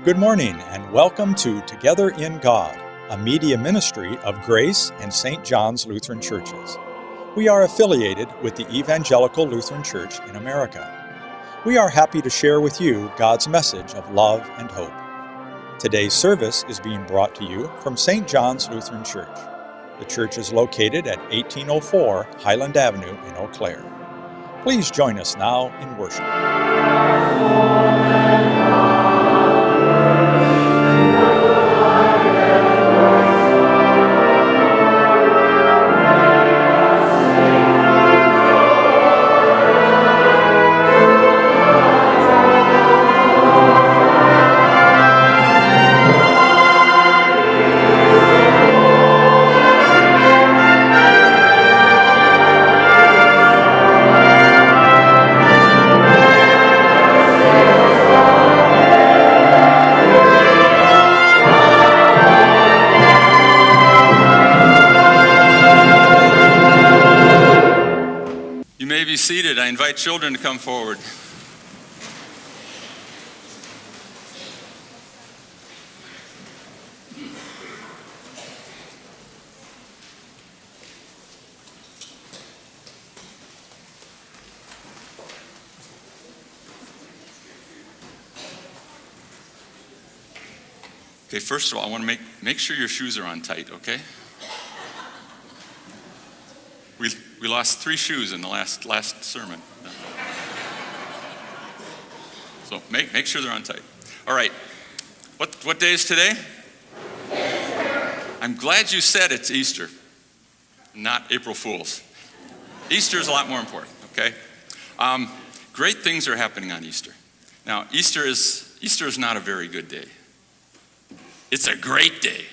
Good morning and welcome to Together in God, a media ministry of Grace and St. John's Lutheran Churches. We are affiliated with the Evangelical Lutheran Church in America. We are happy to share with you God's message of love and hope. Today's service is being brought to you from St. John's Lutheran Church. The church is located at 1804 Highland Avenue in Eau Claire. Please join us now in worship. Seated. I invite children to come forward. Okay, first of all, I want to make sure your shoes are on tight, okay? We lost 3 shoes in the last sermon. So make sure they're on tight. All right. What day is today? Easter. I'm glad you said it's Easter, not April Fool's. Easter is a lot more important, okay? Great things are happening on Easter. Now, Easter is not a very good day. It's a great day.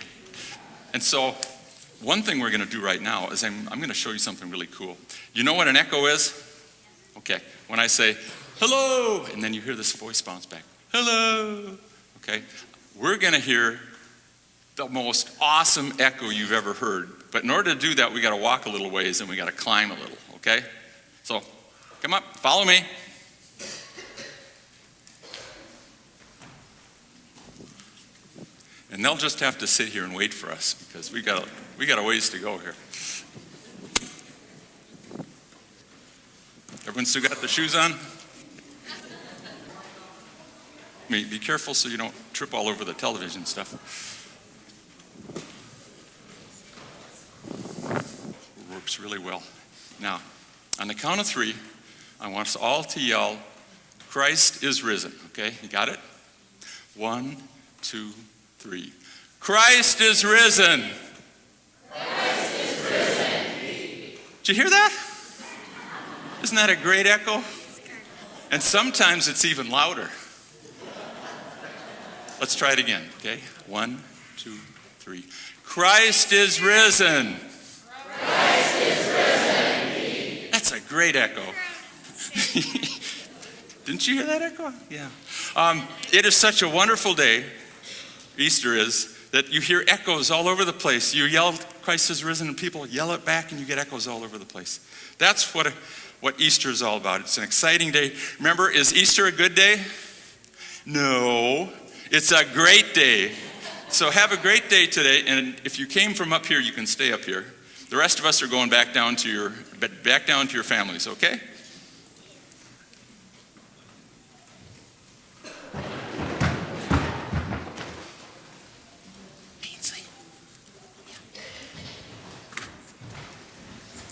And so one thing we're going to do right now is I'm going to show you something really cool. You know what an echo is? Okay, when I say, hello, and then you hear this voice bounce back, hello, okay? We're going to hear the most awesome echo you've ever heard. But in order to do that, we got to walk a little ways and we got to climb a little, okay? So, come up, follow me. And they'll just have to sit here and wait for us because we got a ways to go here. Everyone still got the shoes on? Be careful so you don't trip all over the television stuff. It works really well. Now, on the count of 3, I want us all to yell, Christ is risen. Okay, you got it? 1, 2, 3. Christ is risen. Christ is risen. Did you hear that? Isn't that a great echo? And sometimes it's even louder. Let's try it again, okay? 1, 2, 3. Christ is risen. Christ is risen. That's a great echo. Didn't you hear that echo? Yeah. It is such a wonderful day, Easter is, that you hear echoes all over the place. You yell, Christ is risen, and people yell it back, and you get echoes all over the place. That's what Easter is all about. It's an exciting day. Remember, is Easter a good day? No, it's a great day. So have a great day today, and if you came from up here, you can stay up here. The rest of us are going back down to your families, okay?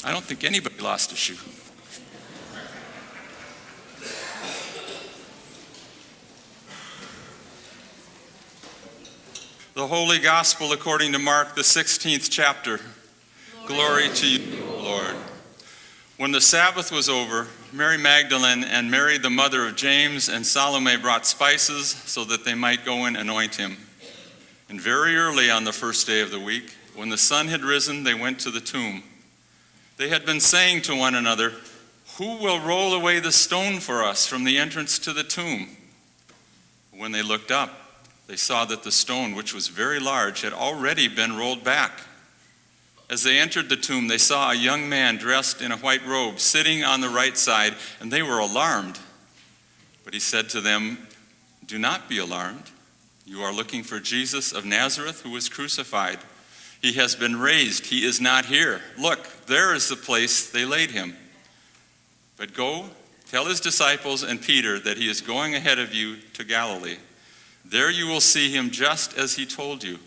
I don't think anybody lost a shoe. The Holy Gospel according to Mark, the 16th chapter. Glory to you, Lord. When the Sabbath was over, Mary Magdalene and Mary, the mother of James, and Salome brought spices so that they might go and anoint him. And very early on the first day of the week, when the sun had risen, they went to the tomb. They had been saying to one another, who will roll away the stone for us from the entrance to the tomb? When they looked up, they saw that the stone, which was very large, had already been rolled back. As they entered the tomb, they saw a young man dressed in a white robe sitting on the right side, and they were alarmed. But he said to them, "Do not be alarmed. You are looking for Jesus of Nazareth who was crucified. He has been raised. He is not here. Look, there is the place they laid him. But go, tell his disciples and Peter that he is going ahead of you to Galilee. There you will see him just as he told you."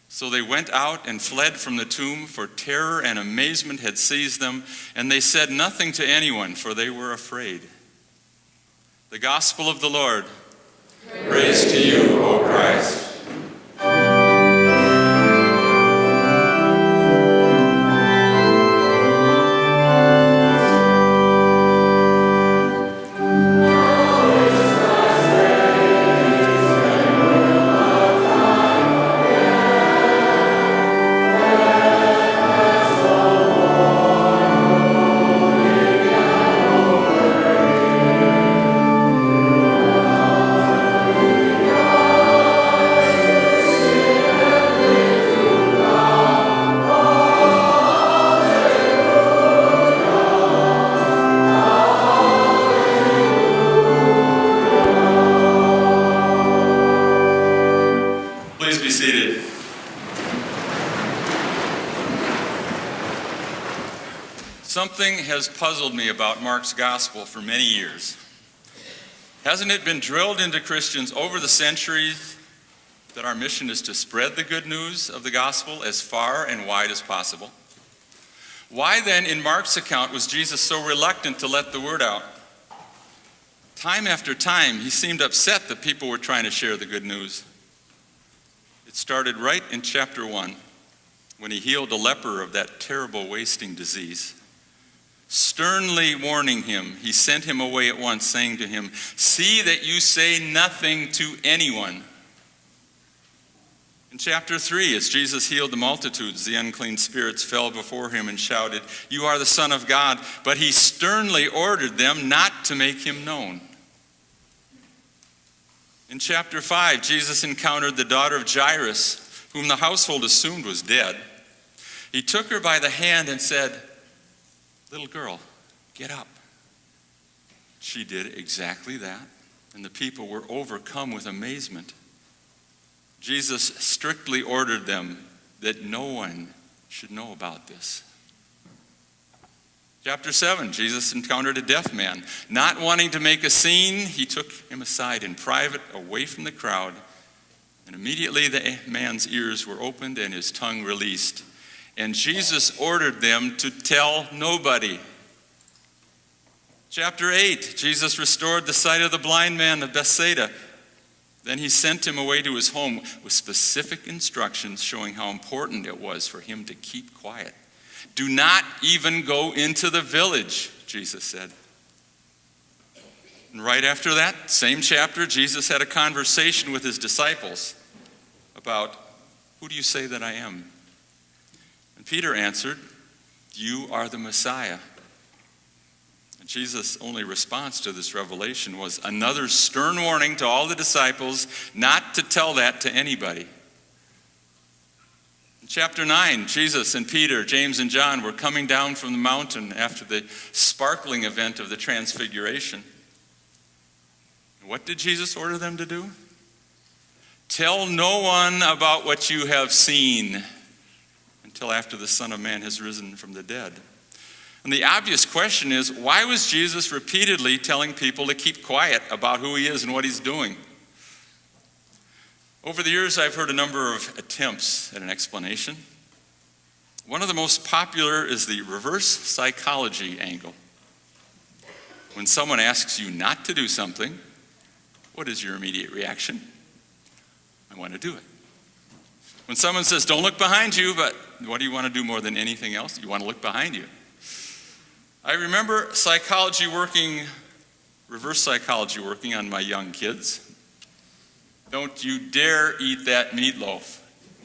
So they went out and fled from the tomb, for terror and amazement had seized them, and they said nothing to anyone, for they were afraid. The Gospel of the Lord. Praise to you, O Christ. Something has puzzled me about Mark's gospel for many years. Hasn't it been drilled into Christians over the centuries that our mission is to spread the good news of the gospel as far and wide as possible? Why then, in Mark's account, was Jesus so reluctant to let the word out? Time after time, he seemed upset that people were trying to share the good news. It started right in chapter 1, when he healed a leper of that terrible wasting disease. Sternly warning him, he sent him away at once, saying to him, "See that you say nothing to anyone." In chapter 3, as Jesus healed the multitudes, the unclean spirits fell before him and shouted, "You are the Son of God." But he sternly ordered them not to make him known. In chapter 5, Jesus encountered the daughter of Jairus, whom the household assumed was dead. He took her by the hand and said, "Little girl, get up." She did exactly that, and the people were overcome with amazement. Jesus strictly ordered them that no one should know about this. Chapter 7, Jesus encountered a deaf man. Not wanting to make a scene, he took him aside in private, away from the crowd, and immediately the man's ears were opened and his tongue released. And Jesus ordered them to tell nobody. Chapter 8, Jesus restored the sight of the blind man of Bethsaida. Then he sent him away to his home with specific instructions showing how important it was for him to keep quiet. "Do not even go into the village," Jesus said. And right after that, same chapter, Jesus had a conversation with his disciples about, "Who do you say that I am?" And Peter answered, "You are the Messiah." And Jesus' only response to this revelation was another stern warning to all the disciples not to tell that to anybody. In chapter 9, Jesus and Peter, James and John were coming down from the mountain after the sparkling event of the Transfiguration. And what did Jesus order them to do? "Tell no one about what you have seen until after the Son of Man has risen from the dead." And the obvious question is, why was Jesus repeatedly telling people to keep quiet about who he is and what he's doing? Over the years, I've heard a number of attempts at an explanation. One of the most popular is the reverse psychology angle. When someone asks you not to do something, what is your immediate reaction? I want to do it. When someone says, "Don't look behind you," but what do you want to do more than anything else? You want to look behind you. I remember reverse psychology working on my young kids. "Don't you dare eat that meatloaf.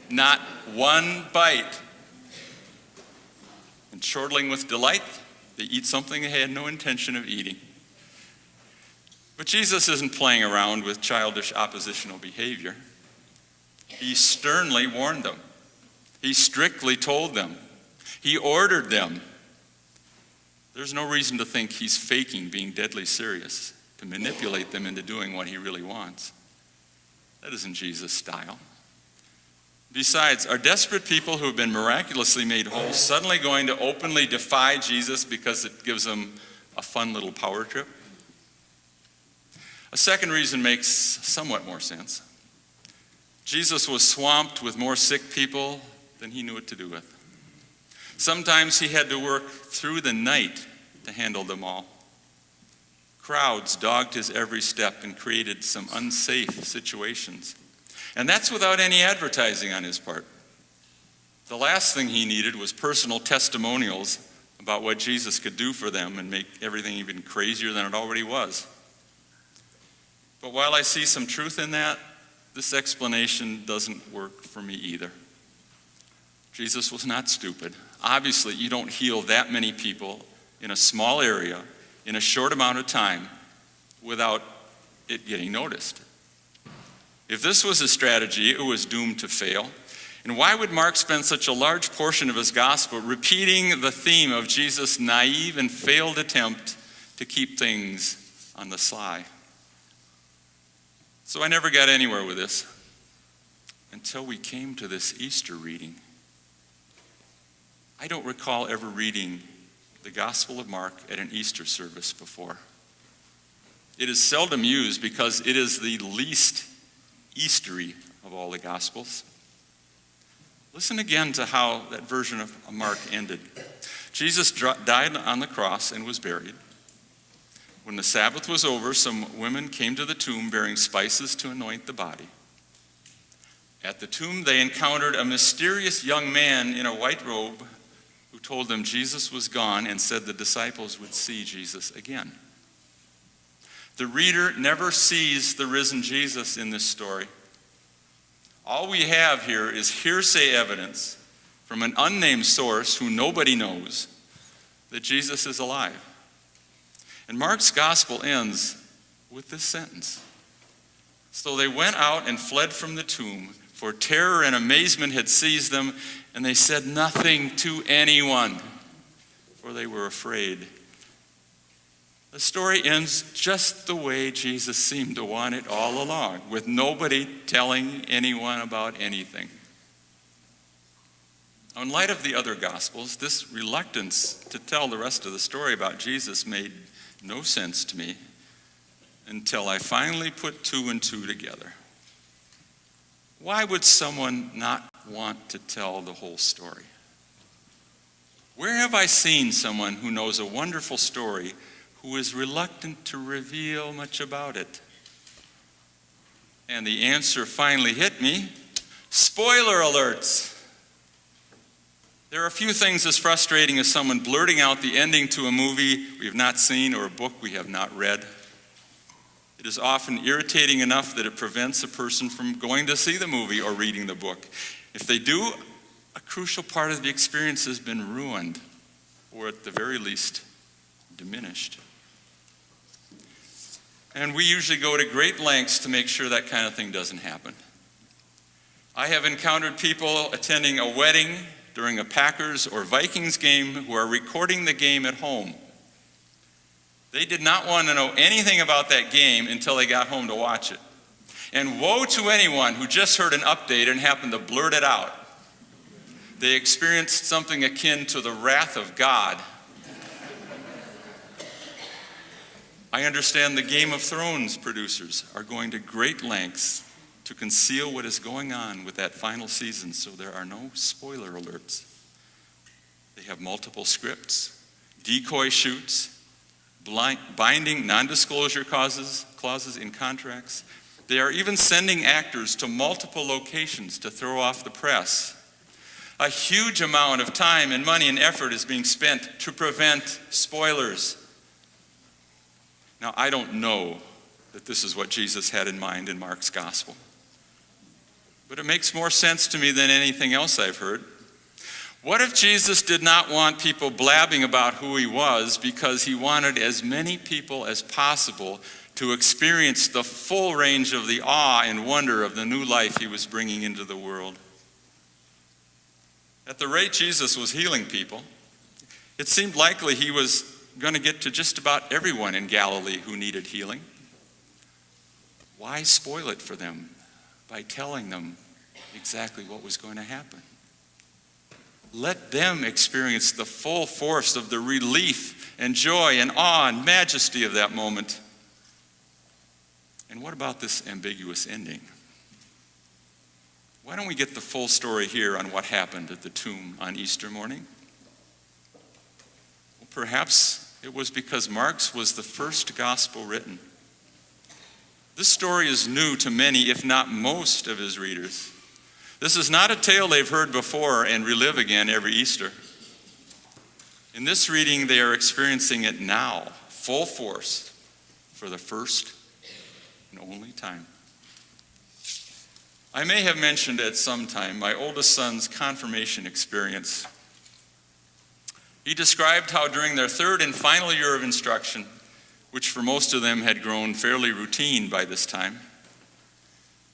Not one bite." And chortling with delight, they eat something they had no intention of eating. But Jesus isn't playing around with childish oppositional behavior. He sternly warned them. He strictly told them. He ordered them. There's no reason to think he's faking being deadly serious to manipulate them into doing what he really wants. That isn't Jesus' style. Besides, are desperate people who have been miraculously made whole suddenly going to openly defy Jesus because it gives them a fun little power trip? A second reason makes somewhat more sense. Jesus was swamped with more sick people than he knew what to do with. Sometimes he had to work through the night to handle them all. Crowds dogged his every step and created some unsafe situations. And that's without any advertising on his part. The last thing he needed was personal testimonials about what Jesus could do for them and make everything even crazier than it already was. But while I see some truth in that, this explanation doesn't work for me either. Jesus was not stupid. Obviously, you don't heal that many people in a small area in a short amount of time without it getting noticed. If this was his strategy, it was doomed to fail. And why would Mark spend such a large portion of his gospel repeating the theme of Jesus' naive and failed attempt to keep things on the sly? So I never got anywhere with this until we came to this Easter reading. I don't recall ever reading the Gospel of Mark at an Easter service before. It is seldom used because it is the least Eastery of all the Gospels. Listen again to how that version of Mark ended. Jesus died on the cross and was buried. When the Sabbath was over, some women came to the tomb bearing spices to anoint the body. At the tomb, they encountered a mysterious young man in a white robe who told them Jesus was gone and said the disciples would see Jesus again. The reader never sees the risen Jesus in this story. All we have here is hearsay evidence from an unnamed source who nobody knows that Jesus is alive. And Mark's gospel ends with this sentence. So they went out and fled from the tomb, for terror and amazement had seized them, and they said nothing to anyone, for they were afraid. The story ends just the way Jesus seemed to want it all along, with nobody telling anyone about anything. Now, in light of the other Gospels, this reluctance to tell the rest of the story about Jesus made no sense to me until I finally put two and two together. Why would someone not want to tell the whole story? Where have I seen someone who knows a wonderful story who is reluctant to reveal much about it? And the answer finally hit me. Spoiler alerts. There are a few things as frustrating as someone blurting out the ending to a movie we have not seen or a book we have not read. It is often irritating enough that it prevents a person from going to see the movie or reading the book. If they do, a crucial part of the experience has been ruined, or at the very least, diminished. And we usually go to great lengths to make sure that kind of thing doesn't happen. I have encountered people attending a wedding during a Packers or Vikings game who are recording the game at home. They did not want to know anything about that game until they got home to watch it. And woe to anyone who just heard an update and happened to blurt it out. They experienced something akin to the wrath of God. I understand the Game of Thrones producers are going to great lengths to conceal what is going on with that final season, so there are no spoiler alerts. They have multiple scripts, decoy shoots, binding non-disclosure clauses in contracts. They are even sending actors to multiple locations to throw off the press. A huge amount of time and money and effort is being spent to prevent spoilers. Now, I don't know that this is what Jesus had in mind in Mark's gospel, but it makes more sense to me than anything else I've heard. What if Jesus did not want people blabbing about who he was because he wanted as many people as possible to experience the full range of the awe and wonder of the new life he was bringing into the world? At the rate Jesus was healing people, it seemed likely he was going to get to just about everyone in Galilee who needed healing. Why spoil it for them by telling them exactly what was going to happen. Let them experience the full force of the relief and joy and awe and majesty of that moment. And what about this ambiguous ending? Why don't we get the full story here on what happened at the tomb on Easter morning? Well, perhaps it was because Mark's was the first gospel written. This story is new to many, if not most, of his readers. This is not a tale they've heard before and relive again every Easter. In this reading, they are experiencing it now, full force, for the first and only time. I may have mentioned at some time my oldest son's confirmation experience. He described how during their third and final year of instruction, which for most of them had grown fairly routine by this time,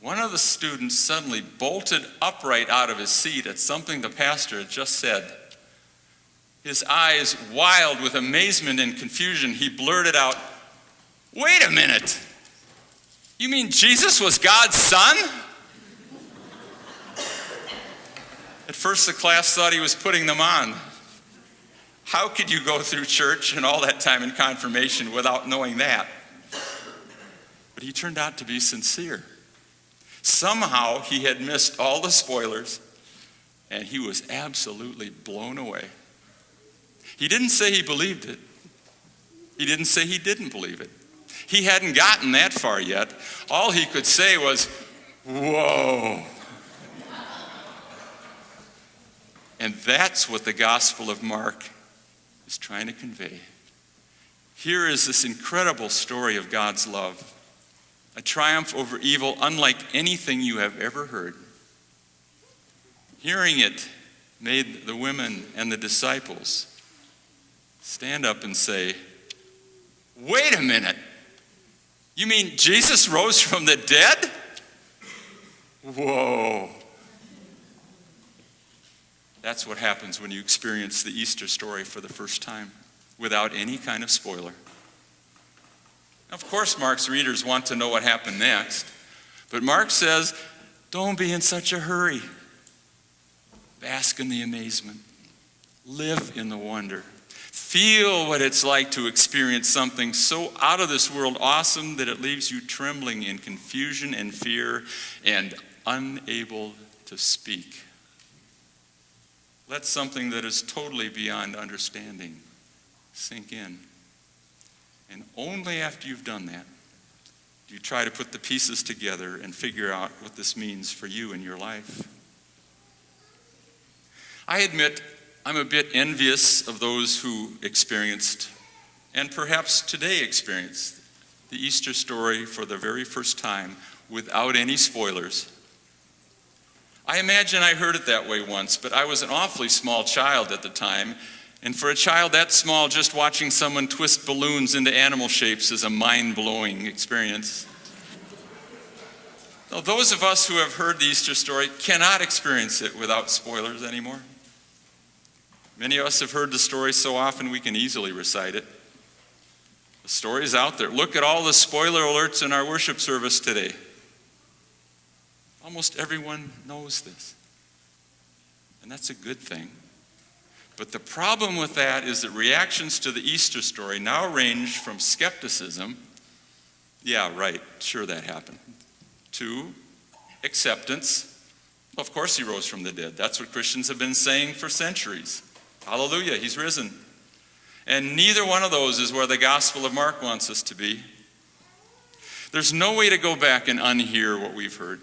one of the students suddenly bolted upright out of his seat at something the pastor had just said. His eyes wild with amazement and confusion, he blurted out, "Wait a minute! You mean Jesus was God's son?" At first, the class thought he was putting them on. How could you go through church and all that time in confirmation without knowing that? But he turned out to be sincere. Somehow he had missed all the spoilers, and he was absolutely blown away. He didn't say he believed it. He didn't say he didn't believe it. He hadn't gotten that far yet. All he could say was, "Whoa." And that's what the Gospel of Mark is trying to convey. Here is this incredible story of God's love, a triumph over evil unlike anything you have ever heard. Hearing it made the women and the disciples stand up and say, "Wait a minute! You mean Jesus rose from the dead? Whoa." That's what happens when you experience the Easter story for the first time, without any kind of spoiler. Of course, Mark's readers want to know what happened next, but Mark says, don't be in such a hurry. Bask in the amazement. Live in the wonder. Feel what it's like to experience something so out of this world awesome that it leaves you trembling in confusion and fear and unable to speak. Let something that is totally beyond understanding sink in. And only after you've done that do you try to put the pieces together and figure out what this means for you in your life. I admit I'm a bit envious of those who experienced, and perhaps today experienced, the Easter story for the very first time without any spoilers. I imagine I heard it that way once, but I was an awfully small child at the time, and for a child that small, just watching someone twist balloons into animal shapes is a mind-blowing experience. Now, those of us who have heard the Easter story cannot experience it without spoilers anymore. Many of us have heard the story so often we can easily recite it. The story's out there. Look at all the spoiler alerts in our worship service today. Almost everyone knows this. And that's a good thing. But the problem with that is that reactions to the Easter story now range from skepticism, yeah, right, sure that happened, to acceptance. Of course he rose from the dead. That's what Christians have been saying for centuries. Hallelujah, he's risen. And neither one of those is where the Gospel of Mark wants us to be. There's no way to go back and unhear what we've heard.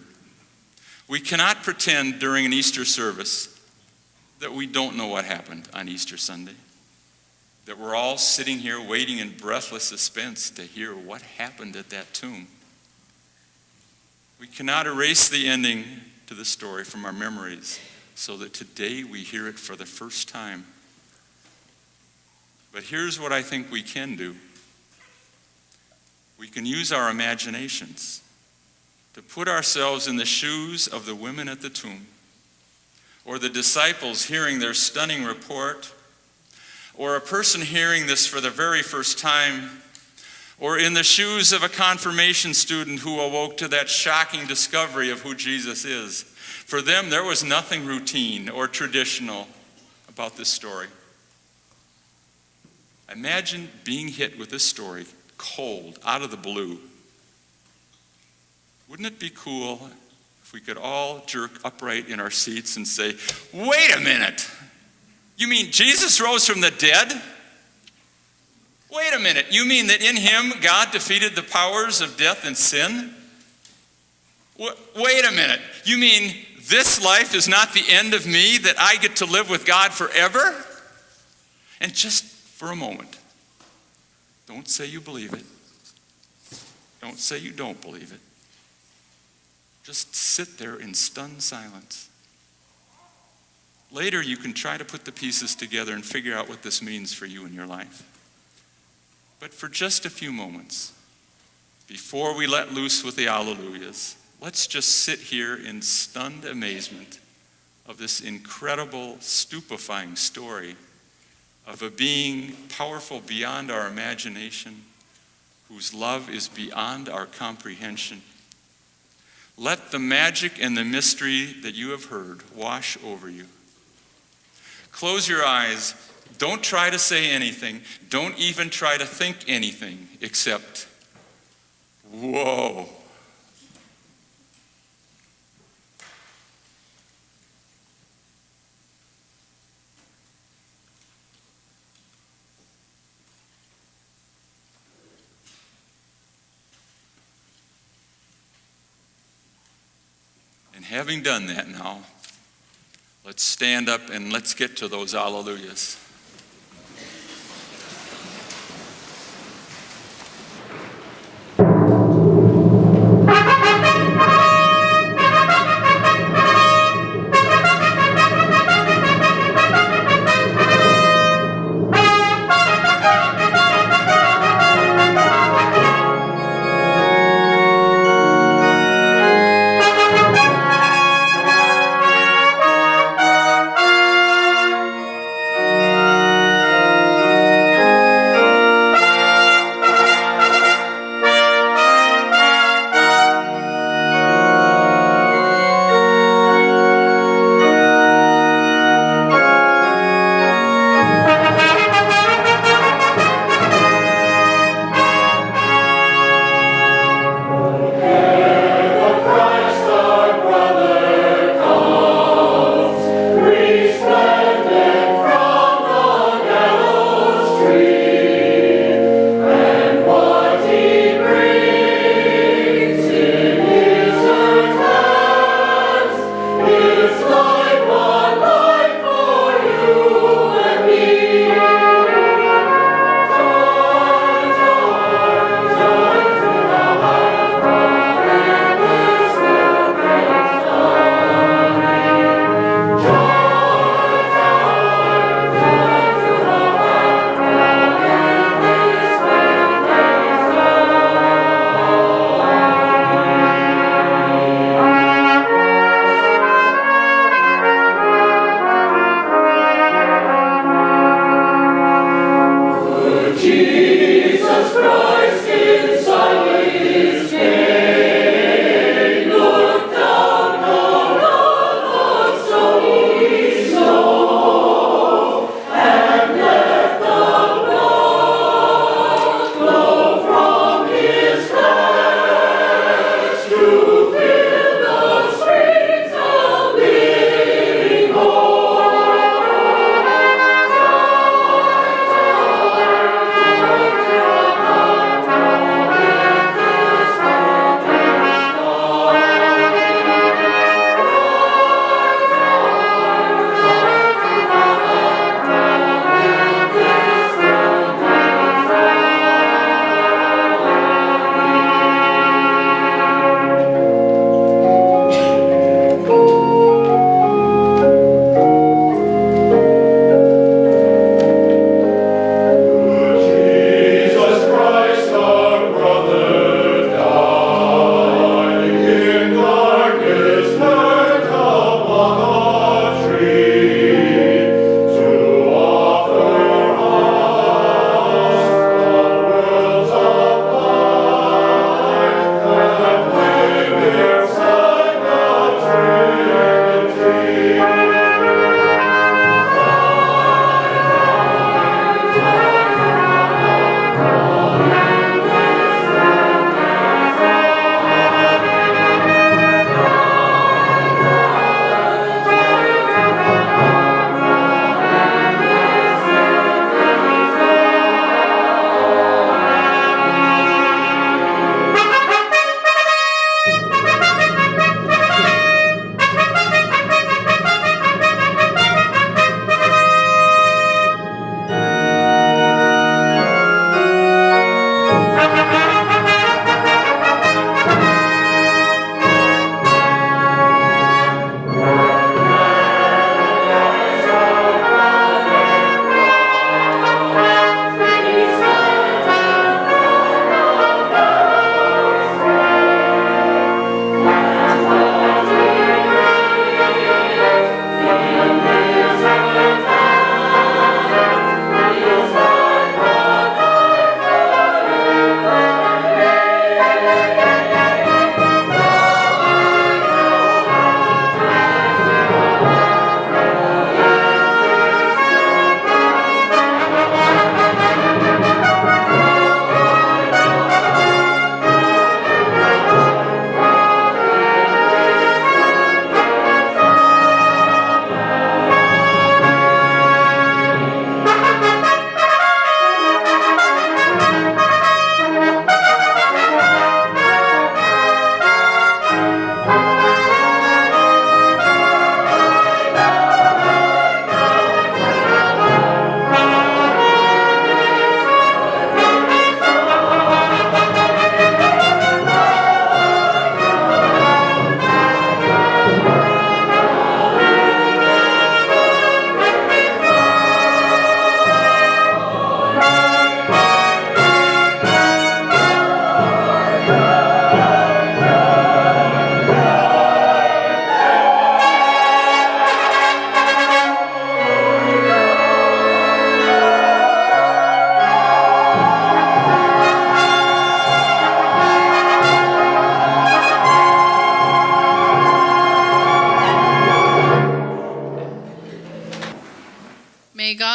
We cannot pretend during an Easter service that we don't know what happened on Easter Sunday, that we're all sitting here waiting in breathless suspense to hear what happened at that tomb. We cannot erase the ending to the story from our memories so that today we hear it for the first time. But here's what I think we can do. We can use our imaginations to put ourselves in the shoes of the women at the tomb, or the disciples hearing their stunning report, or a person hearing this for the very first time, or in the shoes of a confirmation student who awoke to that shocking discovery of who Jesus is. For them, there was nothing routine or traditional about this story. Imagine being hit with this story cold, out of the blue. Wouldn't it be cool if we could all jerk upright in our seats and say, wait a minute, you mean Jesus rose from the dead? Wait a minute, you mean that in him God defeated the powers of death and sin? Wait a minute, you mean this life is not the end of me, that I get to live with God forever? And just for a moment, don't say you believe it. Don't say you don't believe it. Just sit there in stunned silence. Later, you can try to put the pieces together and figure out what this means for you in your life. But for just a few moments, before we let loose with the Alleluias, let's just sit here in stunned amazement of this incredible, stupefying story of a being powerful beyond our imagination, whose love is beyond our comprehension. Let the magic and the mystery that you have heard wash over you. Close your eyes. Don't try to say anything. Don't even try to think anything except, whoa. And having done that now, let's stand up and let's get to those Alleluias.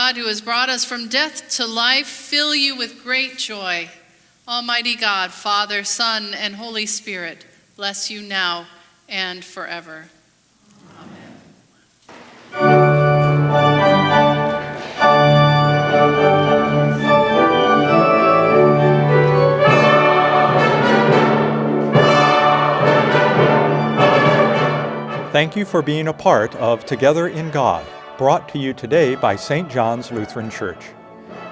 God, who has brought us from death to life, fill you with great joy. Almighty God, Father, Son, and Holy Spirit, bless you now and forever. Thank you for being a part of Together in God, brought to you today by St. John's Lutheran Church.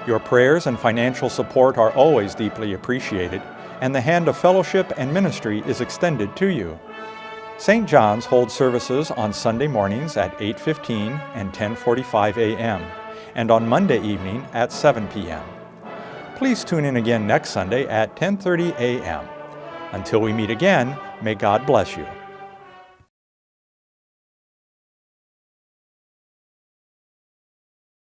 Your prayers and financial support are always deeply appreciated, and the hand of fellowship and ministry is extended to you. St. John's holds services on Sunday mornings at 8:15 and 10:45 a.m., and on Monday evening at 7 p.m. Please tune in again next Sunday at 10:30 a.m. Until we meet again, may God bless you.